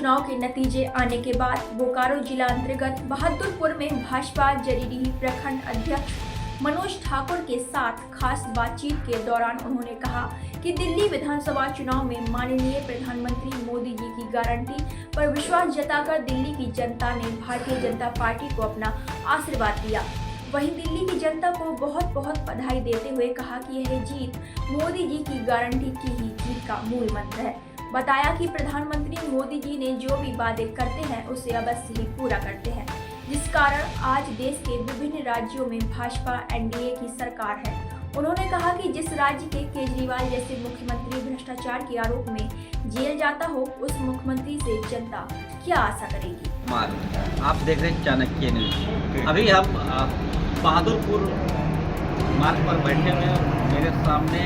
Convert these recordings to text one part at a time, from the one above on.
चुनाव के नतीजे आने के बाद बोकारो जिला अंतर्गत बहादुरपुर में भाजपा जरीडीह प्रखंड अध्यक्ष मनोज ठाकुर के साथ खास बातचीत के दौरान उन्होंने कहा कि दिल्ली विधानसभा चुनाव में माननीय प्रधानमंत्री मोदी जी की गारंटी पर विश्वास जताकर दिल्ली की जनता ने भारतीय जनता पार्टी को अपना आशीर्वाद दिया। वहीं दिल्ली की जनता को बहुत बहुत बधाई देते हुए कहा कि यह जीत मोदी जी की गारंटी की ही जीत का मूल मंत्र है। बताया कि प्रधानमंत्री मोदी जी ने जो भी वादे करते हैं उसे अवश्य ही पूरा करते हैं, जिस कारण आज देश के विभिन्न राज्यों में भाजपा एनडीए की सरकार है। उन्होंने कहा कि जिस राज्य के केजरीवाल जैसे मुख्यमंत्री भ्रष्टाचार के आरोप में जेल जाता हो, उस मुख्यमंत्री से जनता क्या आशा करेगी। आप देख रहे हैं चाणक्य न्यूज। अभी हम बहादुरपुर मार्ग पर बैठे हुए हैं। मेरे सामने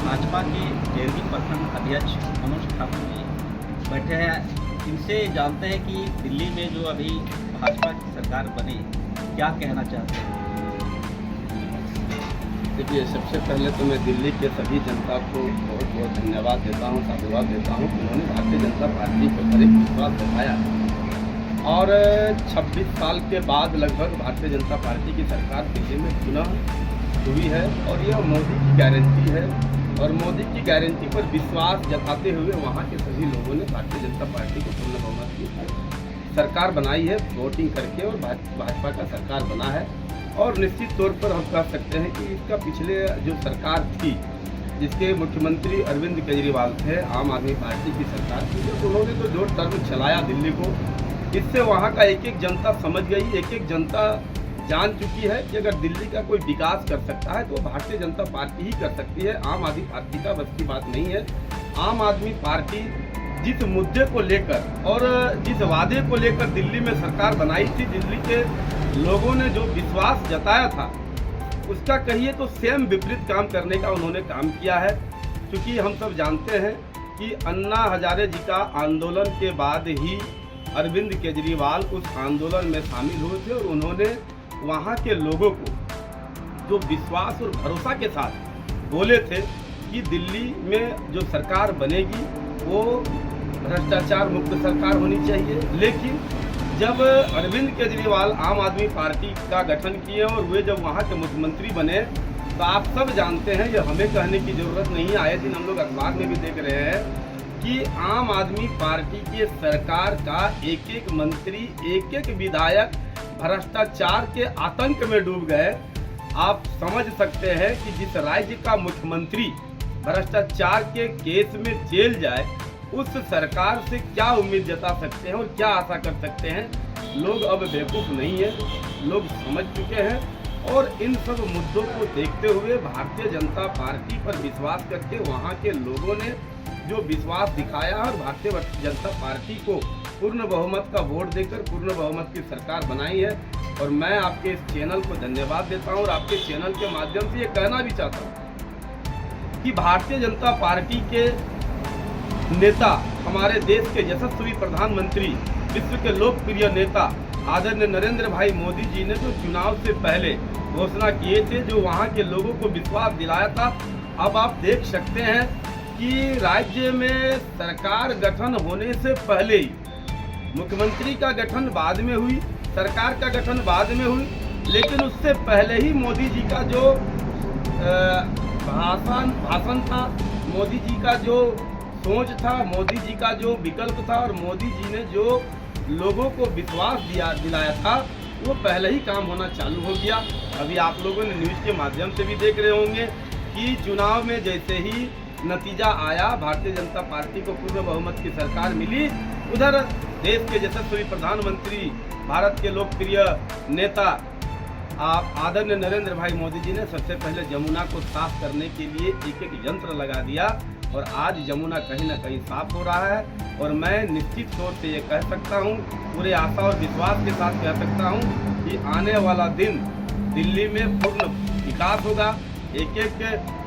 भाजपा के जरीडीह प्रखंड अध्यक्ष मनोज ठाकुर जी बैठे हैं। इनसे जानते हैं कि दिल्ली में जो अभी भाजपा की सरकार बनी, क्या कहना चाहते हैं। देखिए, सबसे पहले तो मैं दिल्ली के सभी जनता को बहुत बहुत धन्यवाद देता हूँ, साधुवाद देता हूँ। उन्होंने भारतीय जनता पार्टी के ऊपर एक विश्वास दिखाया और 26 साल के बाद लगभग भारतीय जनता पार्टी की सरकार दिल्ली में पुनः हुई है और यह मोदी की गारंटी है। और मोदी की गारंटी पर विश्वास जताते हुए वहाँ के सभी लोगों ने भारतीय जनता पार्टी को पूर्ण बहुमत की सरकार बनाई है वोटिंग करके, और भाजपा का सरकार बना है। और निश्चित तौर पर हम कह सकते हैं कि इसका पिछले जो सरकार थी, जिसके मुख्यमंत्री अरविंद केजरीवाल थे, आम आदमी पार्टी की सरकार थी, तो उन्होंने तो जो टर्म चलाया दिल्ली को, इससे वहाँ का एक एक जनता समझ गई, एक एक जनता जान चुकी है कि अगर दिल्ली का कोई विकास कर सकता है तो भारतीय जनता पार्टी ही कर सकती है। आम आदमी पार्टी का बस की बात नहीं है। आम आदमी पार्टी जिस मुद्दे को लेकर और जिस वादे को लेकर दिल्ली में सरकार बनाई थी, दिल्ली के लोगों ने जो विश्वास जताया था, उसका कहिए तो सेम विपरीत काम करने का उन्होंने काम किया है। क्योंकि हम सब जानते हैं कि अन्ना हजारे जी का आंदोलन के बाद ही अरविंद केजरीवाल उस आंदोलन में शामिल हुए थे और उन्होंने वहाँ के लोगों को जो विश्वास और भरोसा के साथ बोले थे कि दिल्ली में जो सरकार बनेगी वो भ्रष्टाचार मुक्त सरकार होनी चाहिए। लेकिन जब अरविंद केजरीवाल आम आदमी पार्टी का गठन किए और वे जब वहाँ के मुख्यमंत्री बने, तो आप सब जानते हैं, ये हमें कहने की जरूरत नहीं है, आए दिन हम लोग अखबार में भी देख रहे हैं कि आम आदमी पार्टी की सरकार का एक एक मंत्री, एक एक विधायक भ्रष्टाचार के आतंक में डूब गए। आप समझ सकते हैं कि जिस राज्य का मुख्यमंत्री भ्रष्टाचार के केस में जेल जाए, उस सरकार से क्या उम्मीद जता सकते हैं और क्या आशा कर सकते हैं। लोग अब बेवकूफ़ नहीं है, लोग समझ चुके हैं। और इन सब मुद्दों को देखते हुए भारतीय जनता पार्टी पर विश्वास करके वहाँ के लोगों ने जो विश्वास दिखाया और भारतीय जनता पार्टी को पूर्ण बहुमत का वोट देकर पूर्ण बहुमत की सरकार बनाई है। और मैं आपके इस चैनल को धन्यवाद देता हूं और आपके चैनल के माध्यम से ये कहना भी चाहता हूं कि भारतीय जनता पार्टी के नेता, हमारे देश के यशस्वी प्रधानमंत्री, विश्व के लोकप्रिय नेता आदरणीय नरेंद्र भाई मोदी जी ने जो चुनाव से पहले घोषणा किए थे, जो वहाँ के लोगों को विश्वास दिलाया था, अब आप देख सकते हैं कि राज्य में सरकार गठन होने से पहले ही, मुख्यमंत्री का गठन बाद में हुई, सरकार का गठन बाद में हुई, लेकिन उससे पहले ही मोदी जी का जो भाषण था, मोदी जी का जो सोच था, मोदी जी का जो विकल्प था और मोदी जी ने जो लोगों को विश्वास दिलाया था, वो पहले ही काम होना चालू हो गया। अभी आप लोगों ने न्यूज़ के माध्यम से भी देख रहे होंगे कि चुनाव में जैसे ही नतीजा आया, भारतीय जनता पार्टी को पूर्ण बहुमत की सरकार मिली, उधर देश के यशस्वी प्रधानमंत्री, भारत के लोकप्रिय नेता आदरणीय नरेंद्र भाई मोदी जी ने सबसे पहले जमुना को साफ करने के लिए एक एक यंत्र लगा दिया और आज जमुना कहीं ना कहीं साफ हो रहा है। और मैं निश्चित तौर से ये कह सकता हूँ, पूरे आशा और विश्वास के साथ कह सकता हूँ कि आने वाला दिन दिल्ली में पूर्ण विकास होगा, एक एक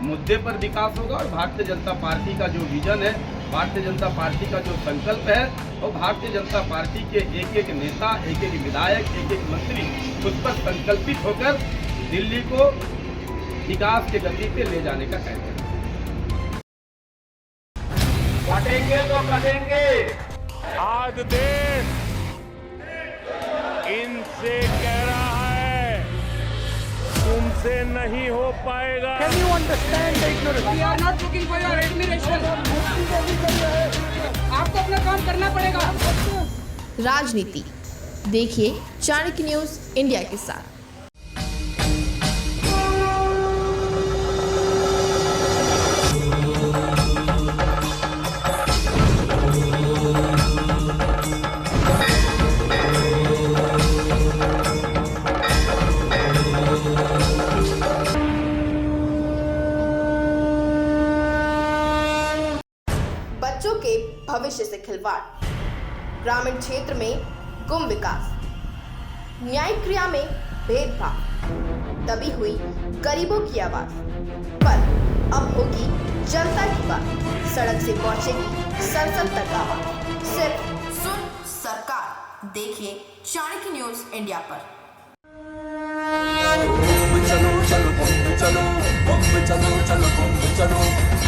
मुद्दे पर विकास होगा और भारतीय जनता पार्टी का जो विजन है, भारतीय जनता पार्टी का जो संकल्प है, और भारतीय जनता पार्टी के एक एक नेता, एक एक विधायक, एक एक मंत्री उस पर संकल्पित होकर दिल्ली को विकास के गति पे ले जाने का कार्य करेंगे। कटेंगे तो कटेंगे। आज आज देश इनसे कह रहा है तुमसे नहीं हो पाएगा। Can you understand the ignorance? We are not looking for your admiration. आपको अपना काम करना पड़ेगा। राजनीति देखिए चाणक्य न्यूज इंडिया के साथ। बच्चों के भविष्य से खिलवाड़, ग्रामीण क्षेत्र में गुम विकास, न्यायिक क्रिया में भेदभाव, दबी हुई गरीबों की आवाज, पर अब होगी जनता की बात, सड़क से पहुंचेगी संसद तक आवाज। सिर्फ सुन सरकार, देखिए चाणक्य न्यूज इंडिया पर। चलो चलो चलो चलो चलो चलो